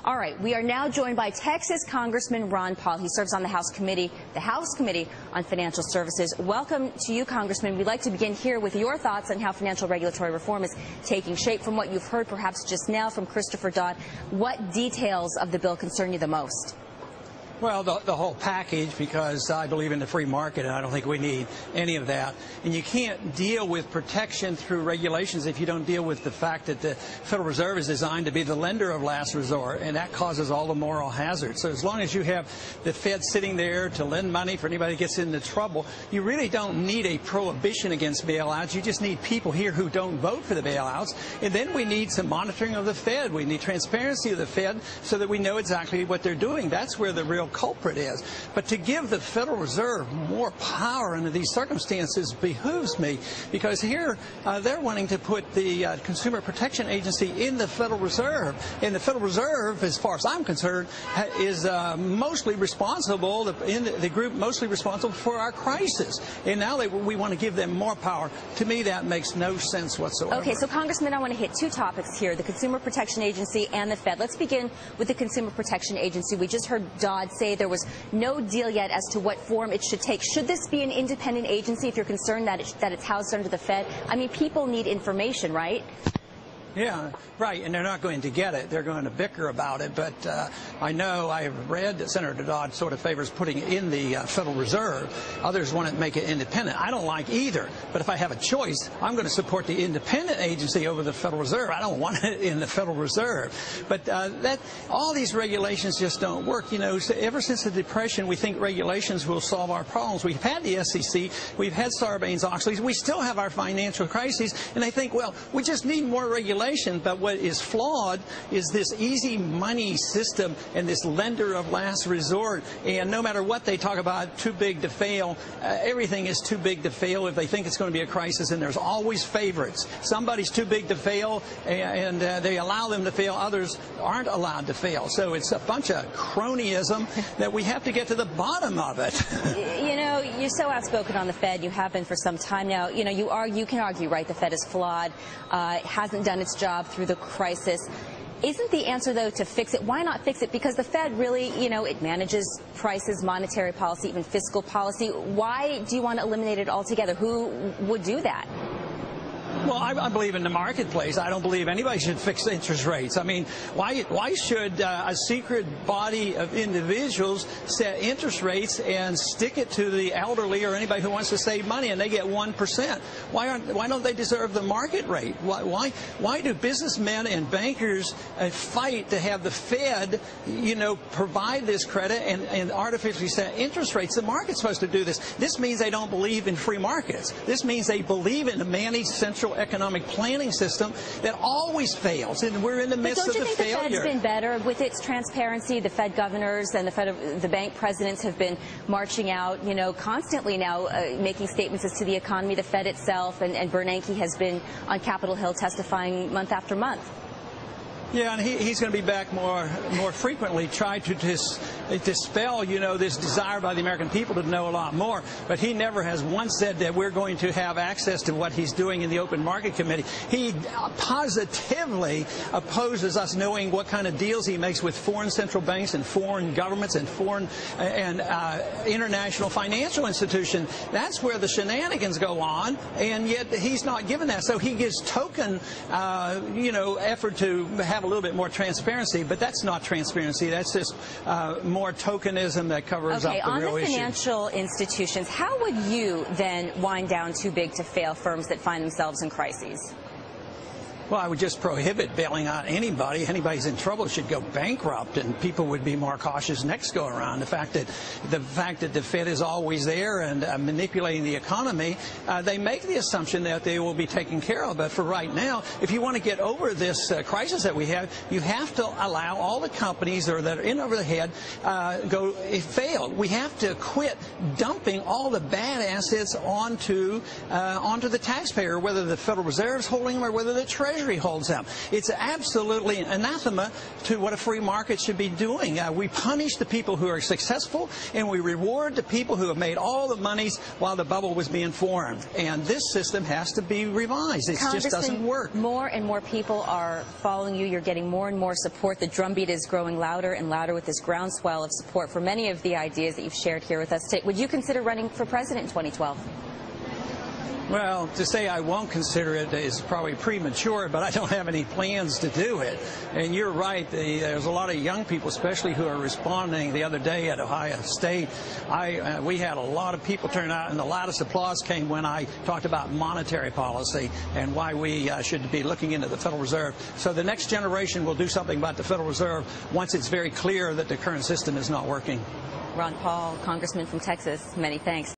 All right, we are now joined by Texas Congressman Ron Paul. He serves on the House Committee on Financial Services. Welcome to you, Congressman. We'd like to begin here with your thoughts on how financial regulatory reform is taking shape. From what you've heard perhaps just now from Christopher Dodd, what details of the bill concern you the most? Well, the whole package, because I believe in the free market, and I don't think we need any of that. And you can't deal with protection through regulations if you don't deal with the fact that the Federal Reserve is designed to be the lender of last resort, and that causes all the moral hazard. So as long as you have the Fed sitting there to lend money for anybody who gets into trouble, you really don't need a prohibition against bailouts. You just need people here who don't vote for the bailouts. And then we need some monitoring of the Fed. We need transparency of the Fed so that we know exactly what they're doing. That's where the real culprit is. But to give the Federal Reserve more power under these circumstances behooves me, because here they're wanting to put the Consumer Protection Agency in the Federal Reserve. And the Federal Reserve, as far as I'm concerned, is mostly responsible, the group mostly responsible for our crisis. And now we want to give them more power. To me, that makes no sense whatsoever. Okay, so Congressman, I want to hit two topics here, the Consumer Protection Agency and the Fed. Let's begin with the Consumer Protection Agency. We just heard Dodd say there was no deal yet as to what form it should take. Should this be an independent agency if you're concerned that it's housed under the Fed? I mean, people need information, right? Yeah, right, and they're not going to get it. They're going to bicker about it. But I know, I have read that Senator Dodd sort of favors putting it in the Federal Reserve. Others want to make it independent. I don't like either. But if I have a choice, I'm going to support the independent agency over the Federal Reserve. I don't want it in the Federal Reserve. But all these regulations just don't work. You know, ever since the Depression, we think regulations will solve our problems. We've had the SEC. We've had Sarbanes-Oxley. We still have our financial crises. And I think, well, we just need more regulation. But what is flawed is this easy money system and this lender of last resort. And no matter what they talk about, too big to fail, everything is too big to fail if they think it's going to be a crisis. And there's always favorites. Somebody's too big to fail, and they allow them to fail. Others aren't allowed to fail. So it's a bunch of cronyism that we have to get to the bottom of it. You know, you're so outspoken on the Fed. You have been for some time now. You know, you can argue, right, the Fed is flawed, hasn't done its job through the crisis. Isn't the answer, though, to fix it? Why not fix it? Because the Fed really, you know, it manages prices, monetary policy, even fiscal policy. Why do you want to eliminate it altogether? Who would do that? Well, I believe in the marketplace. I don't believe anybody should fix interest rates. I mean, why should a secret body of individuals set interest rates and stick it to the elderly or anybody who wants to save money and they get 1%? Why don't they deserve the market rate? Why do businessmen and bankers fight to have the Fed, you know, provide this credit and artificially set interest rates? The market's supposed to do this. This means they don't believe in free markets. This means they believe in a managed central economic planning system that always fails, and we're in the midst of the failure. But don't you think the Fed's been better with its transparency? The Fed governors and the bank presidents have been marching out, you know, constantly now, making statements as to the economy. The Fed itself and Bernanke has been on Capitol Hill testifying month after month. Yeah, and he's going to be back more frequently, try to dispel, you know, this desire by the American people to know a lot more. But he never has once said that we're going to have access to what he's doing in the Open Market Committee. He positively opposes us knowing what kind of deals he makes with foreign central banks and foreign governments and foreign and international financial institutions. That's where the shenanigans go on, and yet he's not given that. So he gives token, you know, effort to have a little bit more transparency, but that's not transparency. That's just more tokenism that covers up the real issue. Okay, on the financial institutions, how would you then wind down too big to fail firms that find themselves in crises? Well, I would just prohibit bailing out anybody. Anybody's in trouble should go bankrupt, and people would be more cautious next go around. The fact that the Fed is always there and manipulating the economy, they make the assumption that they will be taken care of. But for right now, if you want to get over this crisis that we have, you have to allow all the companies that are in over the head fail. We have to quit dumping all the bad assets onto the taxpayer, whether the Federal Reserve is holding them or whether the Treasury Treasury holds them. It's absolutely anathema to what a free market should be doing. We punish the people who are successful, and we reward the people who have made all the monies while the bubble was being formed. And this system has to be revised. It just doesn't work. More and more people are following you. You're getting more and more support. The drumbeat is growing louder and louder with this groundswell of support for many of the ideas that you've shared here with us today. Would you consider running for president in 2012? Well, to say I won't consider it is probably premature, but I don't have any plans to do it. And you're right, there's a lot of young people, especially who are responding. The other day at Ohio State, we had a lot of people turn out, and the loudest applause came when I talked about monetary policy and why we should be looking into the Federal Reserve. So the next generation will do something about the Federal Reserve once it's very clear that the current system is not working. Ron Paul, Congressman from Texas, many thanks.